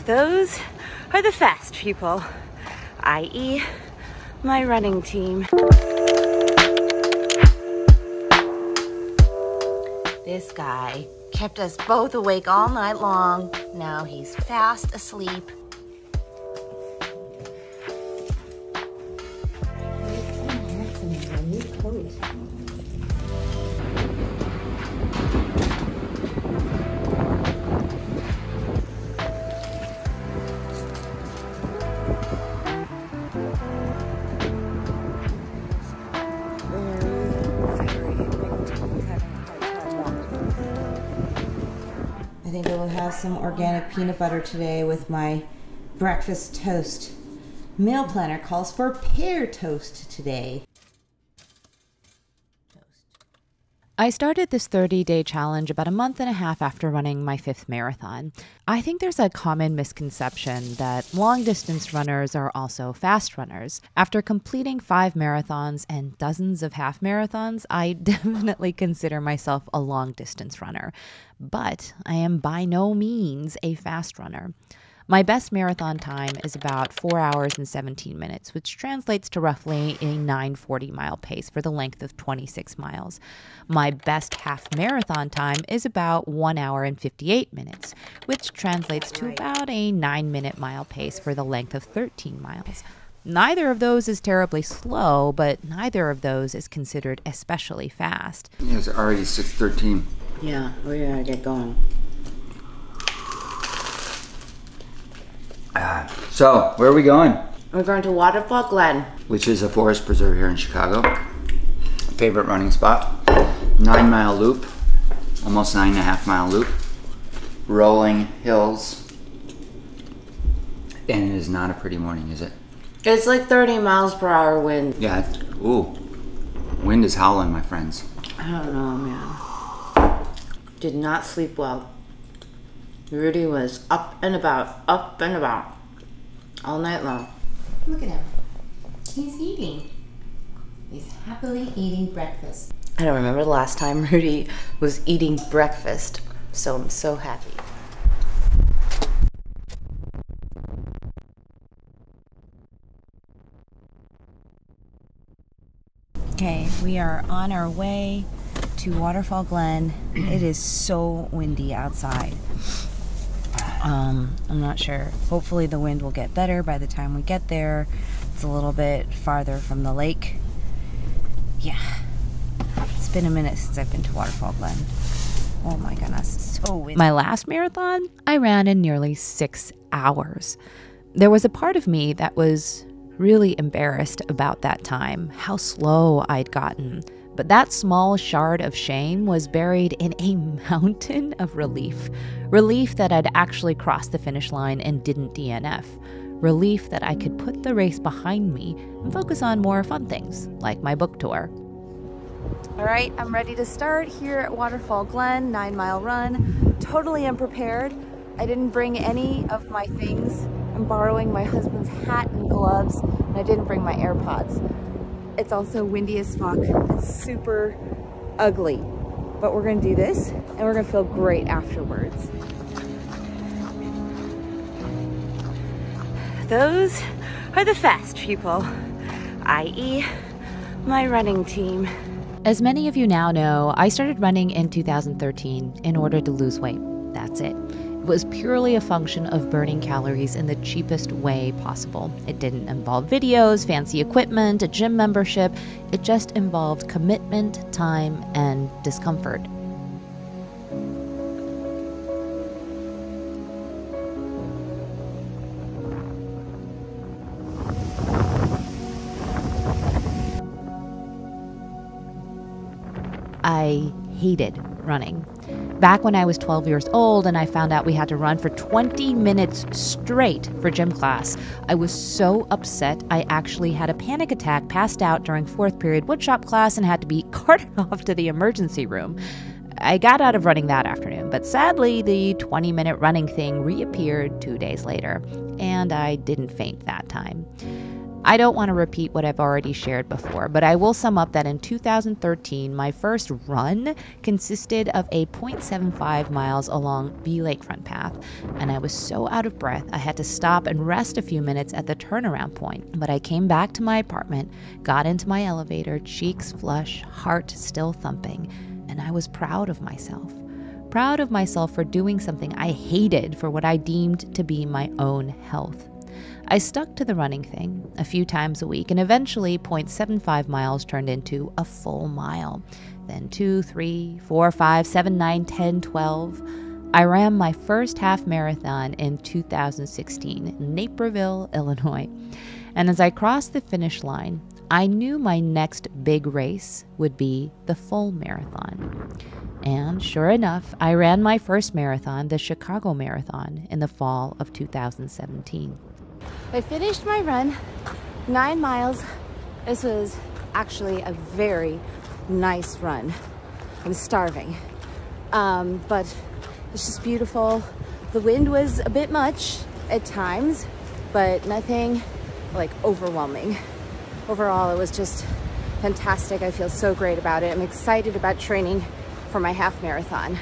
Those are the fast people, i.e. my running team. This guy kept us both awake all night long. Now he's fast asleep. I think I will have some organic peanut butter today with my breakfast toast. Meal planner calls for pear toast today. I started this 30-day challenge about a month and a half after running my 5th marathon. I think there's a common misconception that long-distance runners are also fast runners. After completing 5 marathons and dozens of half marathons, I definitely consider myself a long-distance runner. But I am by no means a fast runner. My best marathon time is about 4 hours and 17 minutes, which translates to roughly a 9:40 mile pace for the length of 26 miles. My best half marathon time is about 1 hour and 58 minutes, which translates to about a 9-minute mile pace for the length of 13 miles. Neither of those is terribly slow, but neither of those is considered especially fast. It's already 6:13. Yeah, we gotta get going. So, where are we going? We're going to Waterfall Glen, Which is a forest preserve here in Chicago. Favorite running spot. 9-mile loop, almost 9.5-mile loop. Rolling hills. And it is not a pretty morning, is it? It's like 30 miles per hour wind. Yeah, ooh. Wind is howling, my friends. I don't know, man. Did not sleep well. Rudy was up and about all night long. Look at him. He's eating. He's happily eating breakfast. I don't remember the last time Rudy was eating breakfast, so I'm so happy. Okay, we are on our way to Waterfall Glen. It is so windy outside. I'm not sure. Hopefully the wind will get better by the time we get there. It's a little bit farther from the lake. Yeah. It's been a minute since I've been to Waterfall Glen. Oh my goodness, it's so windy. My last marathon, I ran in nearly 6 hours. There was a part of me that was really embarrassed about that time, how slow I'd gotten. But that small shard of shame was buried in a mountain of relief. Relief that I'd actually crossed the finish line and didn't DNF. Relief that I could put the race behind me and focus on more fun things, like my book tour. All right, I'm ready to start here at Waterfall Glen, 9-mile run. Totally unprepared. I didn't bring any of my things. I'm borrowing my husband's hat and gloves, and I didn't bring my AirPods. It's also windy as fuck. It's super ugly. But we're gonna do this and we're gonna feel great afterwards. Those are the fast people, i.e. my running team. As many of you now know, I started running in 2013 in order to lose weight. That's it. It was purely a function of burning calories in the cheapest way possible. It didn't involve videos, fancy equipment, a gym membership. It just involved commitment, time, and discomfort. I hated running. Back when I was 12 years old and I found out we had to run for 20 minutes straight for gym class, I was so upset I actually had a panic attack, passed out during 4th period woodshop class, and had to be carted off to the emergency room. I got out of running that afternoon, but sadly the 20-minute running thing reappeared 2 days later, and I didn't faint that time. I don't want to repeat what I've already shared before, but I will sum up that in 2013, my first run consisted of a 0.75 miles along the lakefront path, and I was so out of breath I had to stop and rest a few minutes at the turnaround point. But I came back to my apartment, got into my elevator, cheeks flush, heart still thumping, and I was proud of myself. Proud of myself for doing something I hated for what I deemed to be my own health. I stuck to the running thing a few times a week, and eventually 0.75 miles turned into a full mile. Then 2, 3, 4, 5, 7, 9, 10, 12. I ran my first half marathon in 2016 in Naperville, Illinois. And as I crossed the finish line, I knew my next big race would be the full marathon. And sure enough, I ran my first marathon, the Chicago Marathon, in the fall of 2017. I finished my run, 9 miles. This was actually a very nice run. I'm starving, but it's just beautiful. The wind was a bit much at times, but nothing like overwhelming. Overall, it was just fantastic. I feel so great about it. I'm excited about training for my half marathon.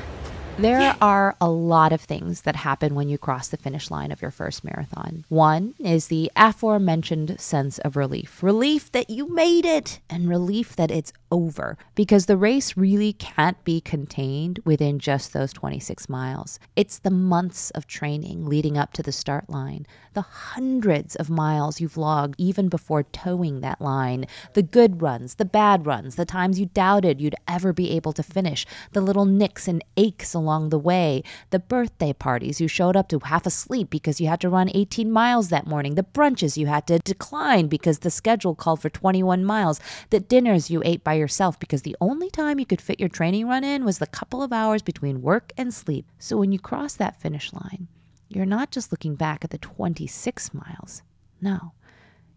There are a lot of things that happen when you cross the finish line of your first marathon. One is the aforementioned sense of relief. Relief that you made it, and relief that it's over, because the race really can't be contained within just those 26 miles. It's the months of training leading up to the start line, the hundreds of miles you've logged even before towing that line, the good runs, the bad runs, the times you doubted you'd ever be able to finish, the little nicks and aches along the way, the birthday parties you showed up to half asleep because you had to run 18 miles that morning, the brunches you had to decline because the schedule called for 21 miles, the dinners you ate by yourself because the only time you could fit your training run in was the couple of hours between work and sleep. So when you cross that finish line, you're not just looking back at the 26 miles. No,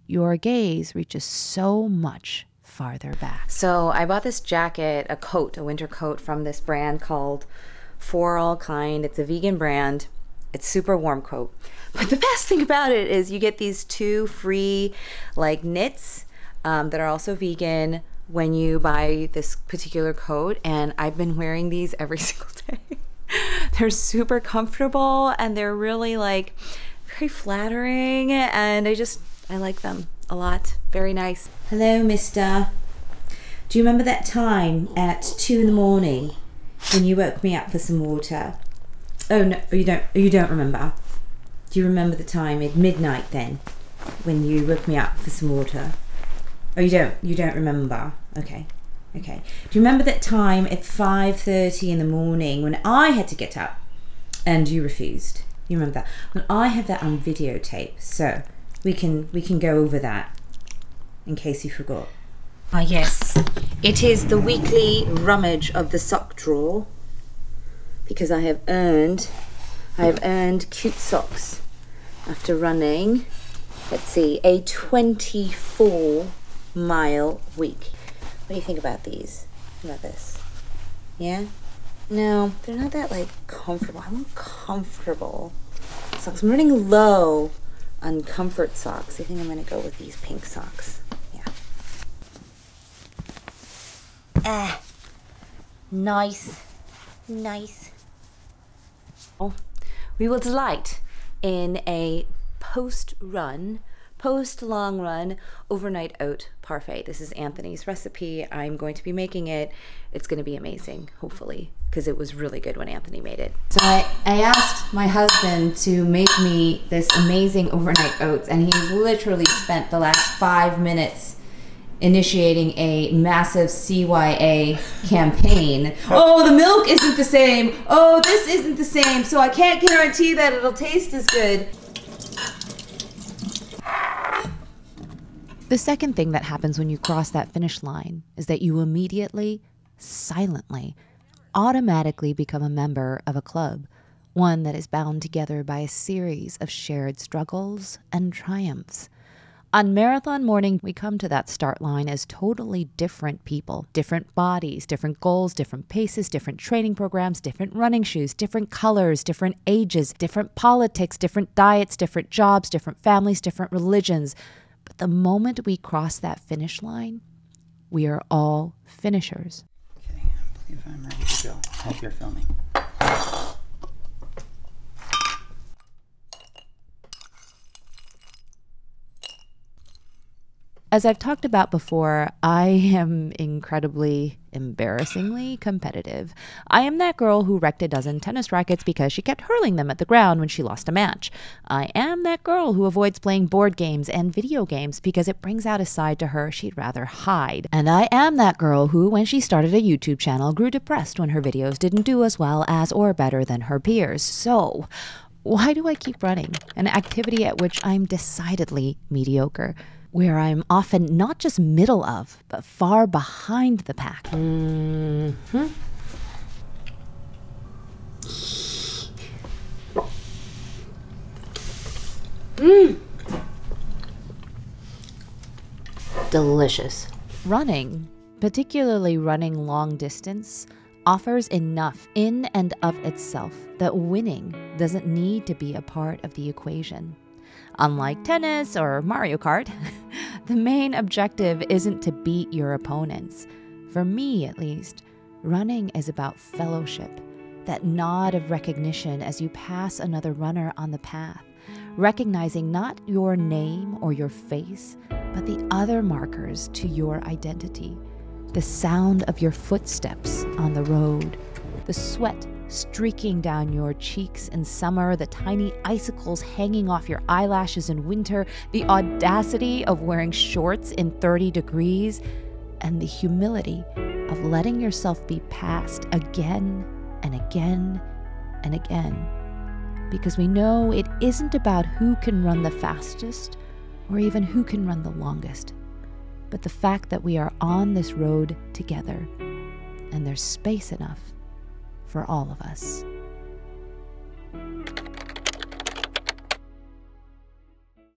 your gaze reaches so much farther back. So I bought this jacket, a winter coat from this brand called For All Kind. It's a vegan brand. It's super warm coat. But the best thing about it is you get these 2 free like knits that are also vegan when you buy this particular coat, and I've been wearing these every single day. They're super comfortable and they're really like very flattering, and I like them a lot. Very nice. Hello, mister. Do you remember that time at 2 in the morning when you woke me up for some water? Oh no, you don't remember. Do you remember the time at midnight then when you woke me up for some water? Oh, you don't remember. Okay. Do you remember that time at 5:30 in the morning when I had to get up and you refused? You remember that? Well, I have that on videotape, so we can go over that in case you forgot. Ah, yes. It is the weekly rummage of the sock drawer, because I have earned cute socks after running, let's see, a 24-mile week. What do you think about these? About this? Yeah? No, they're not that like comfortable. I want comfortable socks. I'm running low on comfort socks. I think I'm gonna go with these pink socks. Yeah. Nice. Oh, we will delight in a post-long run overnight oat parfait. This is Anthony's recipe. I'm going to be making it. It's going to be amazing, hopefully, because it was really good when Anthony made it. So I asked my husband to make me this amazing overnight oats, and he's literally spent the last 5 minutes initiating a massive CYA campaign. Oh, the milk isn't the same. Oh, this isn't the same. So I can't guarantee that it'll taste as good. The second thing that happens when you cross that finish line is that you immediately, silently, automatically become a member of a club, one that is bound together by a series of shared struggles and triumphs. On marathon morning, we come to that start line as totally different people, different bodies, different goals, different paces, different training programs, different running shoes, different colors, different ages, different politics, different diets, different jobs, different families, different religions, But the moment we cross that finish line, we are all finishers. Okay, I believe I'm ready to go. Hope you're filming. As I've talked about before, I am incredibly, embarrassingly competitive. I am that girl who wrecked a dozen tennis rackets because she kept hurling them at the ground when she lost a match. I am that girl who avoids playing board games and video games because it brings out a side to her she'd rather hide. And I am that girl who, when she started a YouTube channel, grew depressed when her videos didn't do as well as or better than her peers. So, why do I keep running? An activity at which I'm decidedly mediocre, where I'm often not just middle of, but far behind the pack. Delicious. Running, particularly running long distance, offers enough in and of itself that winning doesn't need to be a part of the equation. Unlike tennis or Mario Kart, the main objective isn't to beat your opponents. For me, at least, running is about fellowship, that nod of recognition as you pass another runner on the path, recognizing not your name or your face, but the other markers to your identity, the sound of your footsteps on the road, the sweat streaking down your cheeks in summer, the tiny icicles hanging off your eyelashes in winter, the audacity of wearing shorts in 30 degrees, and the humility of letting yourself be passed again and again and again. Because we know it isn't about who can run the fastest or even who can run the longest, but the fact that we are on this road together and there's space enough for all of us.